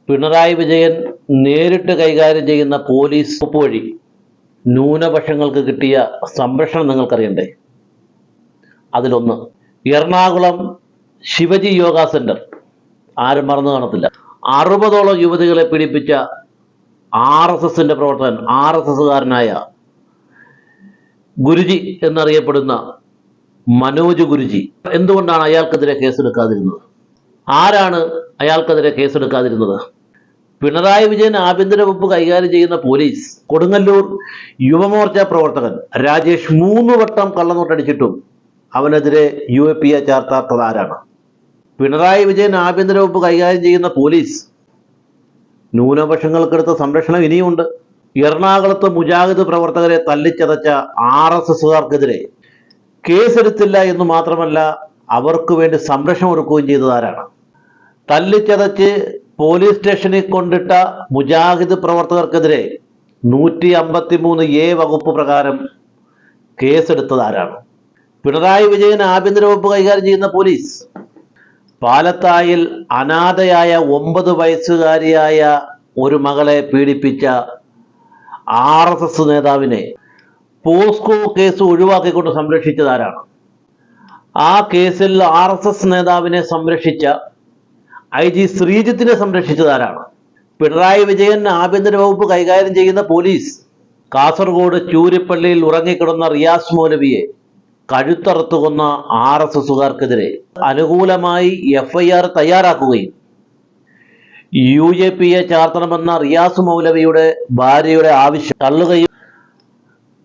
പിണറായി വിജയൻ നേരിട്ട് കൈകാര്യം ചെയ്യുന്ന പോലീസ് വകുപ്പ് വഴി ന്യൂനപക്ഷങ്ങൾക്ക് കിട്ടിയ സംരക്ഷണം നിങ്ങൾക്കറിയണ്ടേ? അതിലൊന്ന് എറണാകുളം ശിവജി യോഗ സെന്റർ. ആരും മറന്നു കാണത്തില്ല. 60ഓളം യുവതികളെ പീഡിപ്പിച്ച RSSന്റെ പ്രവർത്തകൻ, RSSകാരനായ ഗുരുജി എന്നറിയപ്പെടുന്ന മനോജ് ഗുരുജി. എന്തുകൊണ്ടാണ് അയാൾക്കെതിരെ കേസെടുക്കാതിരുന്നത്? ആരാണ് അയാൾക്കെതിരെ കേസെടുക്കാതിരുന്നത്? പിണറായി വിജയൻ ആഭ്യന്തര വകുപ്പ് കൈകാര്യം ചെയ്യുന്ന പോലീസ്. കൊടുങ്ങല്ലൂർ യുവമോർച്ച പ്രവർത്തകൻ രാജേഷ് 3 വട്ടം കള്ളനോട്ടടിച്ചിട്ടും അവനെതിരെ UAPA ചാർത്താത്തത് ആരാണ്? പിണറായി വിജയൻ ആഭ്യന്തര വകുപ്പ് കൈകാര്യം ചെയ്യുന്ന പോലീസ്. ന്യൂനപക്ഷങ്ങൾക്കെടുത്ത സംരക്ഷണം ഇനിയുണ്ട്. എറണാകുളത്ത് മുജാഹിദ് പ്രവർത്തകരെ തല്ലിച്ചതച്ച RSSകാർക്കെതിരെ കേസെടുത്തില്ല എന്ന് മാത്രമല്ല, അവർക്ക് വേണ്ടി സംരക്ഷണം ഒരുക്കുകയും ചെയ്തത് ആരാണ്? തല്ലിച്ചതച്ച് പോലീസ് സ്റ്റേഷനിൽ കൊണ്ടിട്ട മുജാഹിദ് പ്രവർത്തകർക്കെതിരെ 153A വകുപ്പ് പ്രകാരം കേസെടുത്തത് ആരാണ്? പിണറായി വിജയൻ ആഭ്യന്തര വകുപ്പ് കൈകാര്യം ചെയ്യുന്ന പോലീസ്. പാലത്തായിൽ അനാഥയായ 9 വയസ്സുകാരിയായ ഒരു മകളെ പീഡിപ്പിച്ച RSS നേതാവിനെ പോസ്കോ കേസ് ഒഴിവാക്കിക്കൊണ്ട് സംരക്ഷിച്ചത് ആരാണ്? ആ കേസിൽ RSS നേതാവിനെ സംരക്ഷിച്ച IG ശ്രീജിത്തിനെ സംരക്ഷിച്ചത് ആരാണ്? പിണറായി വിജയൻ ആഭ്യന്തര വകുപ്പ് കൈകാര്യം ചെയ്യുന്ന പോലീസ്. കാസർഗോഡ് ചൂരിപ്പള്ളിയിൽ ഉറങ്ങിക്കിടന്ന റിയാസ് മൗലവിയെ കഴുത്തറുത്തു കൊന്ന RSSകാർക്കെതിരെ അനുകൂലമായി FIR തയ്യാറാക്കുകയും UAPA ചാർത്തണമെന്ന റിയാസ് മൗലവിയുടെ ഭാര്യയുടെ ആവശ്യം തള്ളുകയും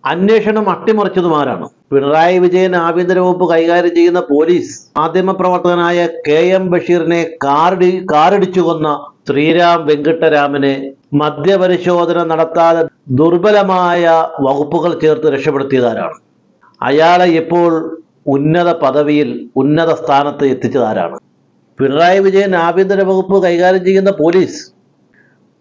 അന്വേഷണം അട്ടിമറിച്ചതുമാരാണ്? പിണറായി വിജയൻ ആഭ്യന്തര വകുപ്പ് കൈകാര്യം ചെയ്യുന്ന പോലീസ്. മാധ്യമപ്രവർത്തകനായ KM ബഷീറിനെ കാറിടിച്ചു കൊന്ന ശ്രീരാം വെങ്കിട്ടരാമനെ മദ്യപരിശോധന നടത്താതെ ദുർബലമായ വകുപ്പുകൾ ചേർത്ത് രക്ഷപ്പെടുത്തിയതാരാണ്? അയാളെ ഇപ്പോൾ ഉന്നത പദവിയിൽ, ഉന്നത സ്ഥാനത്ത് എത്തിച്ചതാരാണ്? പിണറായി വിജയൻ ആഭ്യന്തര വകുപ്പ് കൈകാര്യം ചെയ്യുന്ന പോലീസ്.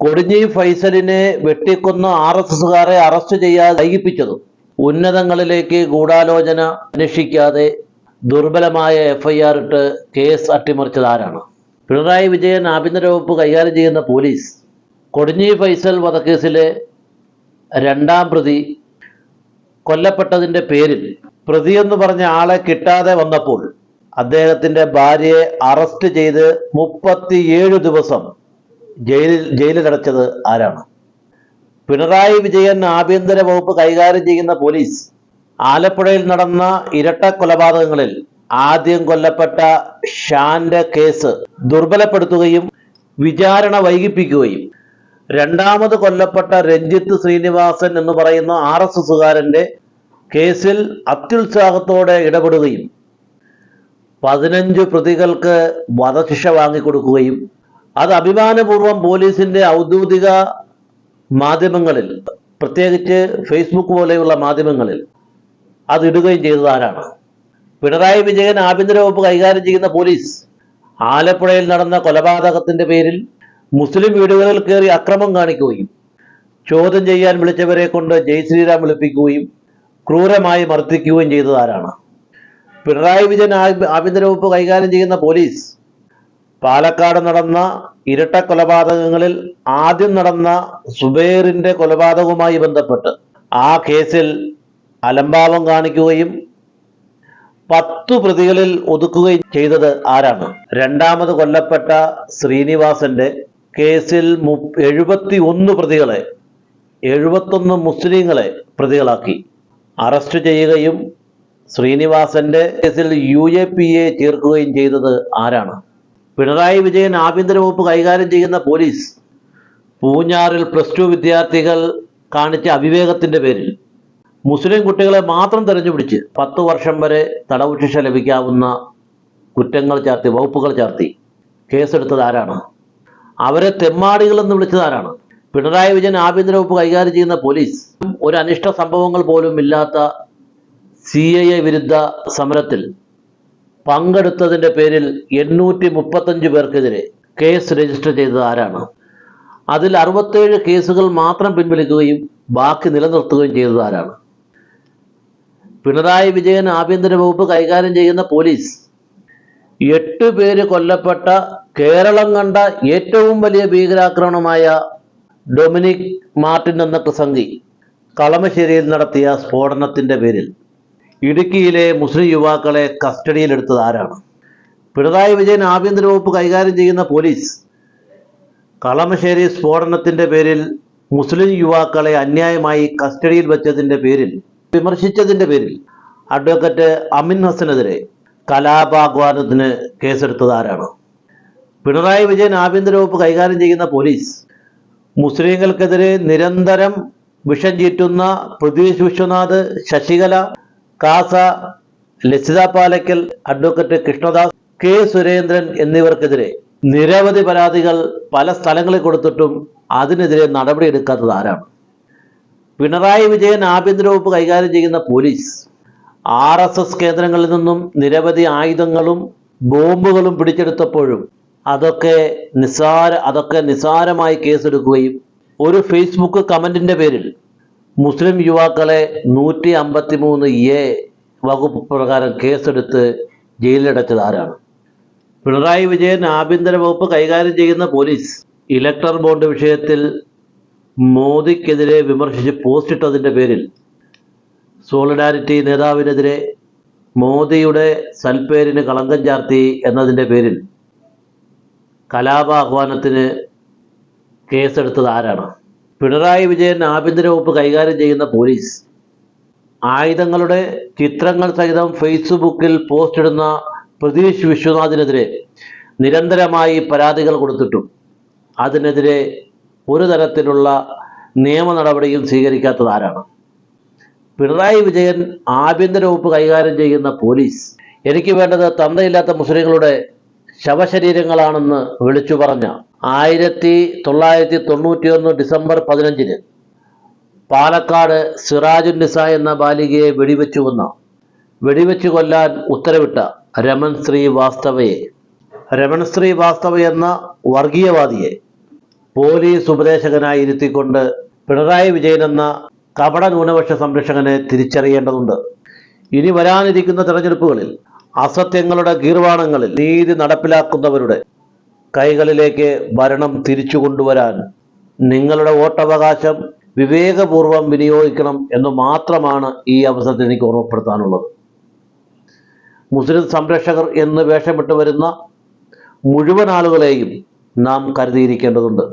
കൊടിഞ്ഞി ഫൈസലിനെ വെട്ടിക്കൊന്ന RSSകാരെ അറസ്റ്റ് ചെയ്യാതെ വൈകിപ്പിച്ചതും ഉന്നതങ്ങളിലേക്ക് ഗൂഢാലോചന അന്വേഷിക്കാതെ ദുർബലമായ FIR ഇട്ട് കേസ് അട്ടിമറിച്ചത് ആരാണ്? പിണറായി വിജയൻ ആഭ്യന്തര വകുപ്പ് കൈകാര്യം ചെയ്യുന്ന പോലീസ്. കൊടിഞ്ഞി ഫൈസൽ വധക്കേസിലെ 2ാം പ്രതി കൊല്ലപ്പെട്ടതിൻ്റെ പേരിൽ പ്രതിയെന്ന് പറഞ്ഞ ആളെ കിട്ടാതെ വന്നപ്പോൾ അദ്ദേഹത്തിൻ്റെ ഭാര്യയെ അറസ്റ്റ് ചെയ്ത് 37 ദിവസം ജയിലിലടച്ചത് ആരാണ്? പിണറായി വിജയൻ ആഭ്യന്തര വകുപ്പ് കൈകാര്യം ചെയ്യുന്ന പോലീസ്. ആലപ്പുഴയിൽ നടന്ന ഇരട്ട കൊലപാതകങ്ങളിൽ ആദ്യം കൊല്ലപ്പെട്ട ഷാന്റെ കേസ് ദുർബലപ്പെടുത്തുകയും വിചാരണ വൈകിപ്പിക്കുകയും രണ്ടാമത് കൊല്ലപ്പെട്ട രഞ്ജിത്ത് ശ്രീനിവാസൻ എന്ന് പറയുന്ന RSSകാരന്റെ കേസിൽ അത്യുത്സാഹത്തോടെ ഇടപെടുകയും 15 പ്രതികൾക്ക് വധശിക്ഷ വാങ്ങിക്കൊടുക്കുകയും അത് അഭിമാനപൂർവ്വം പോലീസിന്റെ ഔദ്യോഗിക മാധ്യമങ്ങളിൽ, പ്രത്യേകിച്ച് ഫേസ്ബുക്ക് പോലെയുള്ള മാധ്യമങ്ങളിൽ അതിടുകയും ചെയ്തത് ആരാണ്? പിണറായി വിജയൻ ആഭ്യന്തര വകുപ്പ് കൈകാര്യം ചെയ്യുന്ന പോലീസ്. ആലപ്പുഴയിൽ നടന്ന കൊലപാതകത്തിന്റെ പേരിൽ മുസ്ലിം വീടുകളിൽ കയറി അക്രമം കാണിക്കുകയും ചോദ്യം ചെയ്യാൻ വിളിച്ചവരെ കൊണ്ട് ജയ് ശ്രീരാം വിളിപ്പിക്കുകയും ക്രൂരമായി മർദ്ദിക്കുകയും ചെയ്തത് ആരാണ്? പിണറായി വിജയൻ ആഭ്യന്തര വകുപ്പ് കൈകാര്യം ചെയ്യുന്ന പോലീസ്. പാലക്കാട് നടന്ന ഇരട്ട കൊലപാതകങ്ങളിൽ ആദ്യം നടന്ന സുബൈറിന്റെ കൊലപാതകവുമായി ബന്ധപ്പെട്ട് ആ കേസിൽ അലംഭാവം കാണിക്കുകയും 10 പ്രതികളിൽ ഒതുക്കുകയും ചെയ്തത് ആരാണ്? രണ്ടാമത് കൊല്ലപ്പെട്ട ശ്രീനിവാസന്റെ കേസിൽ 71 പ്രതികളെ, 71 മുസ്ലിങ്ങളെ പ്രതികളാക്കി അറസ്റ്റ് ചെയ്യുകയും ശ്രീനിവാസന്റെ കേസിൽ UAPA ചേർക്കുകയും ചെയ്തത് ആരാണ്? പിണറായി വിജയൻ ആഭ്യന്തര വകുപ്പ് കൈകാര്യം ചെയ്യുന്ന പോലീസ്. പൂഞ്ഞാറിൽ +2 വിദ്യാർത്ഥികൾ കാണിച്ച അവിവേകത്തിന്റെ പേരിൽ മുസ്ലിം കുട്ടികളെ മാത്രം തെരഞ്ഞുപിടിച്ച് 10 വർഷം വരെ തടവ് ശിക്ഷ ലഭിക്കാവുന്ന കുറ്റങ്ങൾ ചാർത്തി, വകുപ്പുകൾ ചാർത്തി കേസെടുത്തത് ആരാണ്? അവരെ തെമ്മാടികളെന്ന് വിളിച്ചത് ആരാണ്? പിണറായി വിജയൻ ആഭ്യന്തര വകുപ്പ് കൈകാര്യം ചെയ്യുന്ന പോലീസ്. ഒരു അനിഷ്ട സംഭവങ്ങൾ പോലും ഇല്ലാത്ത CAA വിരുദ്ധ സമരത്തിൽ പങ്കെടുത്തതിൻ്റെ പേരിൽ 835 പേർക്കെതിരെ കേസ് രജിസ്റ്റർ ചെയ്തത് ആരാണ്? അതിൽ 67 കേസുകൾ മാത്രം പിൻവലിക്കുകയും ബാക്കി നിലനിർത്തുകയും ചെയ്തത് ആരാണ്? പിണറായി വിജയൻ ആഭ്യന്തര വകുപ്പ് കൈകാര്യം ചെയ്യുന്ന പോലീസ്. 8 പേര് കൊല്ലപ്പെട്ട കേരളം കണ്ട ഏറ്റവും വലിയ ഭീകരാക്രമണമായ ഡൊമിനിക് മാർട്ടിൻ എന്ന പ്രസംഗി കളമശ്ശേരിയിൽ നടത്തിയ സ്ഫോടനത്തിന്റെ പേരിൽ ഇടുക്കിയിലെ മുസ്ലിം യുവാക്കളെ കസ്റ്റഡിയിലെടുത്തത് ആരാണ്? പിണറായി വിജയൻ ആഭ്യന്തര വകുപ്പ് കൈകാര്യം ചെയ്യുന്ന പോലീസ് കളമശ്ശേരി സ്ഫോടനത്തിന്റെ പേരിൽ മുസ്ലിം യുവാക്കളെ അന്യായമായി കസ്റ്റഡിയിൽ വെച്ചതിന്റെ പേരിൽ വിമർശിച്ചതിന്റെ പേരിൽ അഡ്വക്കേറ്റ് അമിൻ ഹസനെതിരെ കലാപാഹ്വാനത്തിന് കേസെടുത്തത് ആരാണ്? പിണറായി വിജയൻ ആഭ്യന്തര വകുപ്പ് കൈകാര്യം ചെയ്യുന്ന പോലീസ് മുസ്ലിങ്ങൾക്കെതിരെ നിരന്തരം വിഷം ചീറ്റുന്ന പൃഥ്വീഷ് വിശ്വനാഥ്, ശശികല, കാസ, ലസിത പാലക്കൽ, അഡ്വക്കേറ്റ് കൃഷ്ണദാസ്, കെ സുരേന്ദ്രൻ എന്നിവർക്കെതിരെ നിരവധി പരാതികൾ പല സ്ഥലങ്ങളിൽ കൊടുത്തിട്ടും അതിനെതിരെ നടപടിയെടുക്കാത്തത് ആരാണ്? പിണറായി വിജയൻ ആഭ്യന്തര വകുപ്പ് കൈകാര്യം ചെയ്യുന്ന പോലീസ് RSS കേന്ദ്രങ്ങളിൽ നിന്നും നിരവധി ആയുധങ്ങളും ബോംബുകളും പിടിച്ചെടുത്തപ്പോഴും അതൊക്കെ നിസ്സാരമായി കേസെടുക്കുകയും ഒരു ഫേസ്ബുക്ക് കമന്റിന്റെ പേരിൽ മുസ്ലിം യുവാക്കളെ 153A വകുപ്പ് പ്രകാരം കേസെടുത്ത് ജയിലിലടച്ചത് ആരാണ്? പിണറായി വിജയൻ ആഭ്യന്തര വകുപ്പ് കൈകാര്യം ചെയ്യുന്ന പോലീസ് ഇലക്ടർ ബോണ്ട് വിഷയത്തിൽ മോദിക്കെതിരെ വിമർശിച്ച് പോസ്റ്റ് ഇട്ടതിൻ്റെ പേരിൽ സോളിഡാരിറ്റി നേതാവിനെതിരെ മോദിയുടെ സൽപ്പേരിന് കളങ്കം ചാർത്തി എന്നതിൻ്റെ പേരിൽ കലാപാഹ്വാനത്തിന് കേസെടുത്തത് ആരാണ്? പിണറായി വിജയൻ ആഭ്യന്തര വകുപ്പ് കൈകാര്യം ചെയ്യുന്ന പോലീസ് ആയുധങ്ങളുടെ ചിത്രങ്ങൾ സഹിതം ഫേസ്ബുക്കിൽ പോസ്റ്റ് ഇടുന്ന പൃഥ്വീഷ് വിശ്വനാഥിനെതിരെ നിരന്തരമായി പരാതികൾ കൊടുത്തിട്ടും അതിനെതിരെ ഒരു തരത്തിലുള്ള നിയമ നടപടിയും സ്വീകരിക്കാത്തത് ആരാണ്? പിണറായി വിജയൻ ആഭ്യന്തര വകുപ്പ് കൈകാര്യം ചെയ്യുന്ന പോലീസ് എനിക്ക് വേണ്ടത് തന്തയില്ലാത്ത മുസ്ലിങ്ങളുടെ ശവശരീരങ്ങളാണെന്ന് വിളിച്ചു പറഞ്ഞ 1991 ഡിസംബർ 15 പാലക്കാട് സിറാജുന്നിസ എന്ന ബാലികയെ വെടിവെച്ചു കൊല്ലാൻ ഉത്തരവിട്ട രമൺ ശ്രീവാസ്തവ എന്ന വർഗീയവാദിയെ പോലീസ് ഉപദേശകനായി ഇരുത്തിക്കൊണ്ട് പിണറായി വിജയൻ എന്ന കപട ന്യൂനപക്ഷ സംരക്ഷകനെ തിരിച്ചറിയേണ്ടതുണ്ട്. ഇനി വരാനിരിക്കുന്ന തെരഞ്ഞെടുപ്പുകളിൽ അസത്യങ്ങളുടെ ഗീർവാണങ്ങളിൽ നീതി നടപ്പിലാക്കുന്നവരുടെ കൈകളിലേക്ക് ഭരണം തിരിച്ചു കൊണ്ടുവരാൻ നിങ്ങളുടെ വോട്ടവകാശം വിവേകപൂർവം വിനിയോഗിക്കണം എന്ന് മാത്രമാണ് ഈ അവസരത്തിൽ എനിക്ക് ഓർമ്മപ്പെടുത്താനുള്ളത്. മുസ്ലിം സംരക്ഷകർ എന്ന് വേഷമിട്ട് വരുന്ന മുഴുവൻ ആളുകളെയും നാം കരുതിയിരിക്കേണ്ടതുണ്ട്.